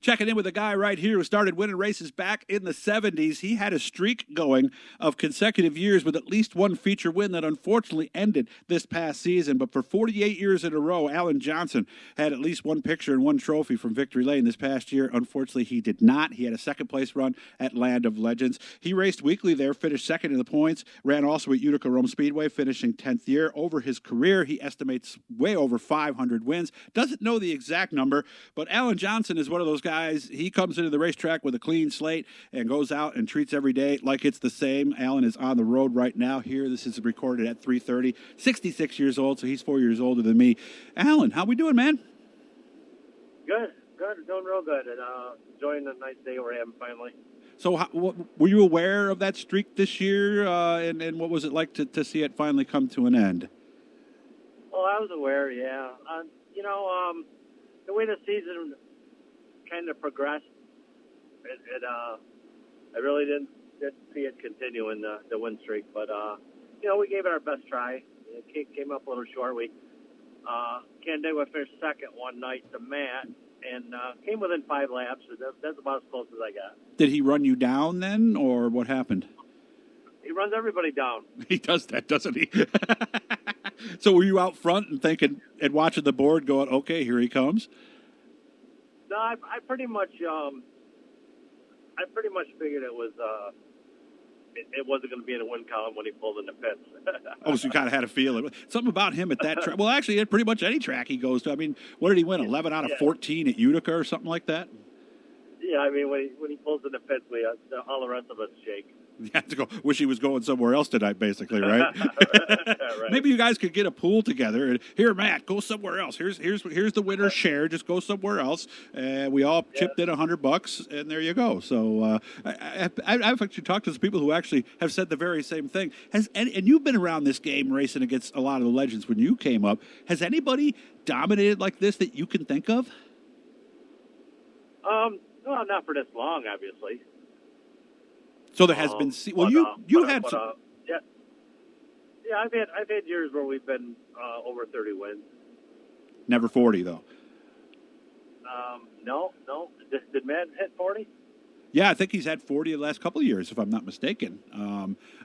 Checking in with a guy right here who started winning races back in the 70s. He had a streak going of consecutive years with at least one feature win that unfortunately ended this past season. But for 48 years in a row, Alan Johnson had at least one picture and one trophy from Victory Lane. This past year, unfortunately, he did not. He had a second-place run at Land of Legends. He raced weekly there, finished second in the points, ran also at Utica Rome Speedway, finishing 10th year. Over his career, he estimates way over 500 wins. Doesn't know the exact number, but Alan Johnson is one of those guys. He comes into the racetrack with a clean slate and goes out and treats every day like it's the same. Alan is on the road right now here. This is recorded at 3:30. 66 years old, so he's 4 years older than me. Alan, how we doing, man? Good. Doing real good. And enjoying the nice day we're having finally. So were you aware of that streak this year, and what was it like to see it finally come to an end? Well, I was aware, yeah. The way the season kind of progressed, I really didn't see it continuing the win streak. But, we gave it our best try. It came up a little short. We Canandaigua finished second one night to Matt and came within 5 laps. So that's about as close as I got. Did he run you down then, or what happened? He runs everybody down. He does that, doesn't he? So were you out front and thinking and watching the board going, okay, here he comes? No, I pretty much figured it was it wasn't going to be in the win column when he pulled in the pits. Oh, so you kind of had a feeling. Something about him at that track. Well, actually, at pretty much any track he goes to. I mean, what did he win? 11 out of 14 at Utica or something like that? Yeah, I mean, when he pulls in the pits, all the rest of us shake. You have to go. Wish he was going somewhere else tonight, basically, right? Right. Maybe you guys could get a pool together. And here, Matt, go somewhere else. Here's the winner's share. Just go somewhere else. And we all chipped in $100, and there you go. So I've actually talked to some people who actually have said the very same thing. And you've been around this game racing against a lot of the legends when you came up. Has anybody dominated like this that you can think of? Well, not for this long, obviously. So there has been. Well, you had some. Yeah. I've had years where we've been over 30 wins. Never 40 though. No. Did Matt hit 40? Yeah, I think he's had 40 the last couple of years, if I'm not mistaken.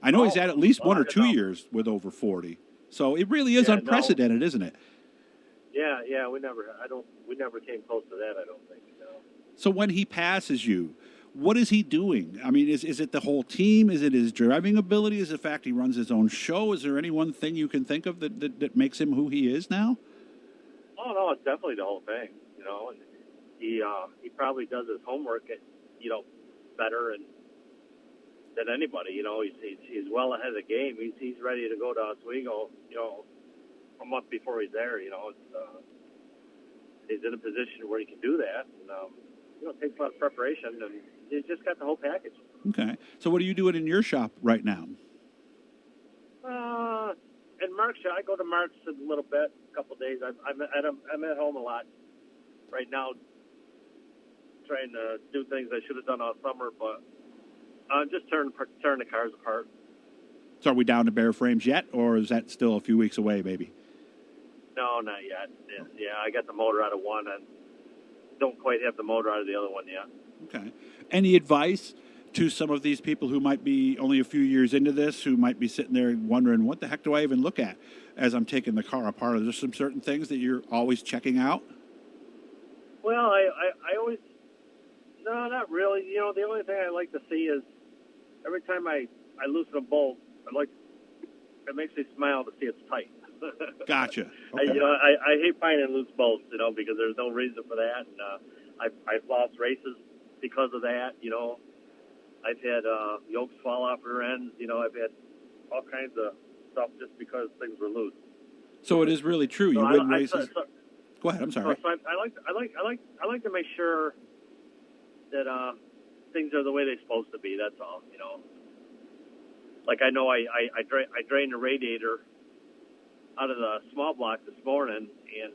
I know he's had at least 1 or 2 years with over 40. So it really is unprecedented, isn't it? Yeah. We never came close to that. I don't think. No. So when he passes you, what is he doing? I mean, is it the whole team? Is it his driving ability? Is it the fact he runs his own show? Is there any one thing you can think of that makes him who he is now? Oh, no, it's definitely the whole thing, And he probably does his homework, better than anybody. He's well ahead of the game. He's ready to go to Oswego, a month before he's there. He's in a position where he can do that. And, it takes a lot of preparation, and he's just got the whole package. Okay. So what are you doing in your shop right now? In Mark's shop, I go to Mark's a little bit, a couple of days. I'm at home a lot right now, trying to do things I should have done all summer, but I'm just tearing the cars apart. So are we down to bare frames yet, or is that still a few weeks away, maybe? No, not yet. Yeah, I got the motor out of one and don't quite have the motor out of the other one yet. Okay. Any advice to some of these people who might be only a few years into this, who might be sitting there wondering, what the heck do I even look at as I'm taking the car apart? Are there some certain things that you're always checking out? Well, I always, no, not really. The only thing I like to see is every time I loosen a bolt, it makes me smile to see it's tight. Gotcha. Okay. I hate finding loose bolts, because there's no reason for that. And I've lost races because of that. I've had yokes fall off rear ends. I've had all kinds of stuff just because things were loose. So it is really true. You win races. Go ahead. I'm sorry. So I like to make sure that things are the way they're supposed to be. That's all. Like I know I drained the radiator out of the small block this morning, and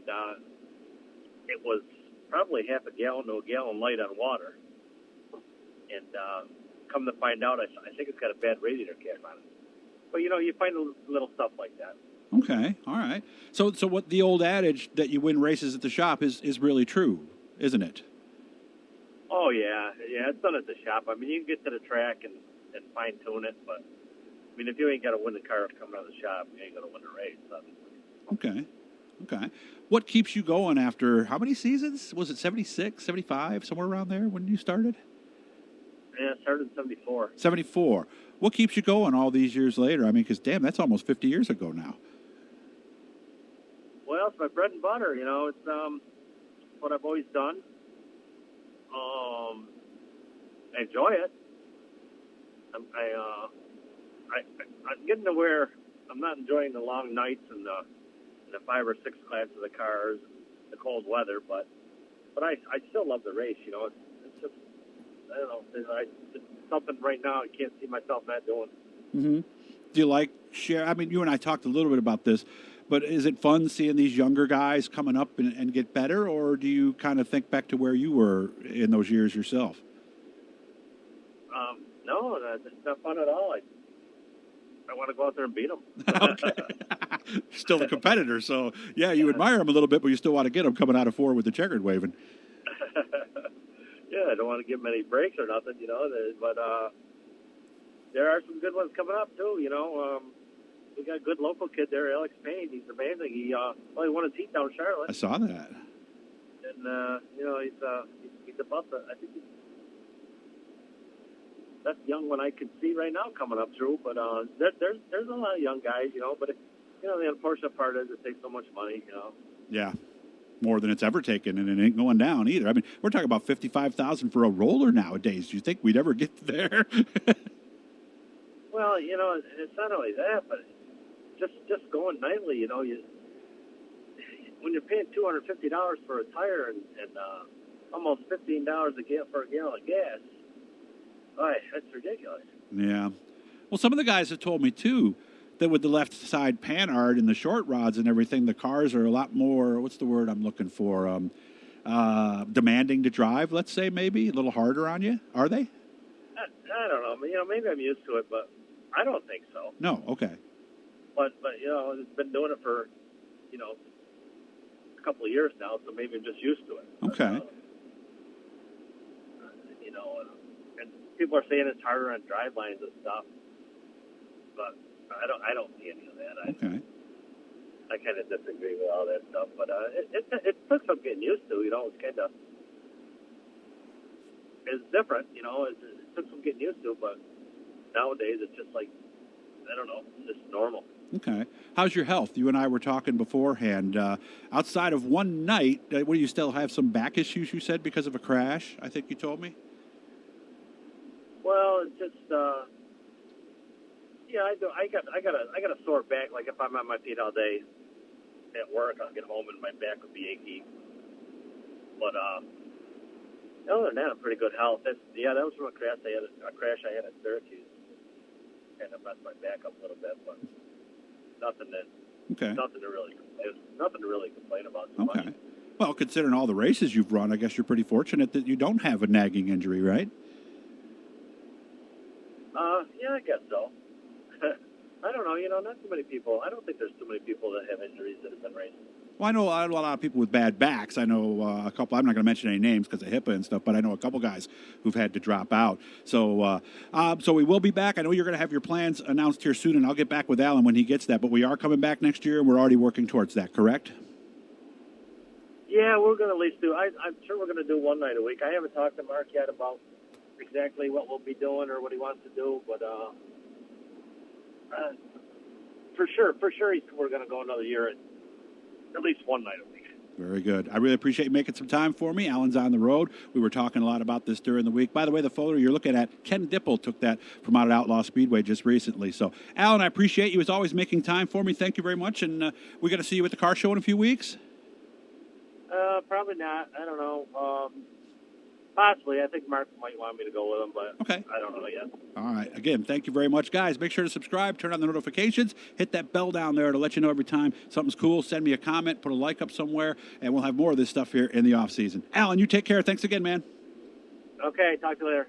it was probably half a gallon to a gallon light on water. And come to find out, I think it's got a bad radiator cap on it. But, you find little stuff like that. Okay, all right. So what the old adage that you win races at the shop is really true, isn't it? Oh yeah, yeah. It's done at the shop. I mean, you can get to the track and fine tune it, but I mean, if you ain't got to win the car coming out of the shop, you ain't gonna win the race. Obviously. Okay. What keeps you going after how many seasons? Was it 76, 75, somewhere around there when you started? Yeah, it started in '74. 74. What keeps you going all these years later? I mean, because damn, that's almost 50 years ago now. Well, it's my bread and butter. You know, it's what I've always done. I enjoy it. I'm getting to where I'm not enjoying the long nights and the 5 or 6 classes of the cars, and the cold weather, but I still love the race. You know, it's just I don't know. It's something right now I can't see myself not doing. Mm-hmm. Do you like share? I mean, you and I talked a little bit about this, but is it fun seeing these younger guys coming up and get better, or do you kind of think back to where you were in those years yourself? No, it's not fun at all. I want to go out there and beat them. Okay. Still a competitor, so yeah, you admire them a little bit, but you still want to get them coming out of 4 with the checkered waving. Yeah, I don't want to give them any breaks or nothing, you know. But there are some good ones coming up too. You know, we got a good local kid there, Alex Payne. He's amazing. He won a heat down Charlotte. I saw that. And you know, he's above the. I think he's that's young one I can see right now coming up through. But there's a lot of young guys, you know. But you know, the unfortunate part is it takes so much money, you know. Yeah. More than it's ever taken, and it ain't going down either. I mean, we're talking about $55,000 for a roller nowadays. Do you think we'd ever get there? Well, you know, it's not only that, but just going nightly, you know, when you're paying $250 for a tire and almost $15 for a gallon of gas, boy, that's ridiculous. Yeah. Well, some of the guys have told me too that with the left side panhard and the short rods and everything, the cars are a lot more. What's the word I'm looking for? Demanding to drive. Let's say maybe a little harder on you. Are they? I don't know. You know, maybe I'm used to it, but I don't think so. No. Okay. But you know, I've been doing it for you know a couple of years now, so maybe I'm just used to it. Okay. But, you know, and people are saying it's harder on drive lines and stuff, but I don't see any of that. Okay. I kind of disagree with all that stuff, but it took some getting used to. You know, it's kind of it's different. You know, it took some getting used to, but nowadays it's just like I don't know, it's just normal. Okay. How's your health? You and I were talking beforehand. Outside of one night, what do you still have some back issues? You said because of a crash. I think you told me. Well, it's just yeah, I do. I got a sore back. Like if I'm on my feet all day at work, I'll get home and my back would be achy. But other than that, I'm pretty good health. That was from a crash I had at Syracuse. Kind of messed my back up a little bit, but nothing to really complain about too much. Well, considering all the races you've run, I guess you're pretty fortunate that you don't have a nagging injury, right? Yeah, I guess so. I don't know. You know, not too many people. I don't think there's too many people that have injuries that have been racing. Well, I know a lot of people with bad backs. I know a couple. I'm not going to mention any names because of HIPAA and stuff, but I know a couple guys who've had to drop out. So we will be back. I know you're going to have your plans announced here soon, and I'll get back with Alan when he gets that. But we are coming back next year, and we're already working towards that, correct? Yeah, we're going to at least do. I'm sure we're going to do one night a week. I haven't talked to Mark yet about exactly what we'll be doing or what he wants to do, but for sure, we're going to go another year at least one night a week. Very good. I really appreciate you making some time for me. Alan's on the road. We were talking a lot about this during the week. By the way, the photo you're looking at, Ken Dipple took that from out at Outlaw Speedway just recently. So, Alan, I appreciate you as always making time for me. Thank you very much. And we're going to see you at the car show in a few weeks? Probably not. I don't know. Possibly. I think Mark might want me to go with him, but okay. I don't know yet. All right. Again, thank you very much, guys. Make sure to subscribe, turn on the notifications, hit that bell down there to let you know every time something's cool. Send me a comment, put a like up somewhere, and we'll have more of this stuff here in the off season. Alan, you take care. Thanks again, man. Okay. Talk to you later.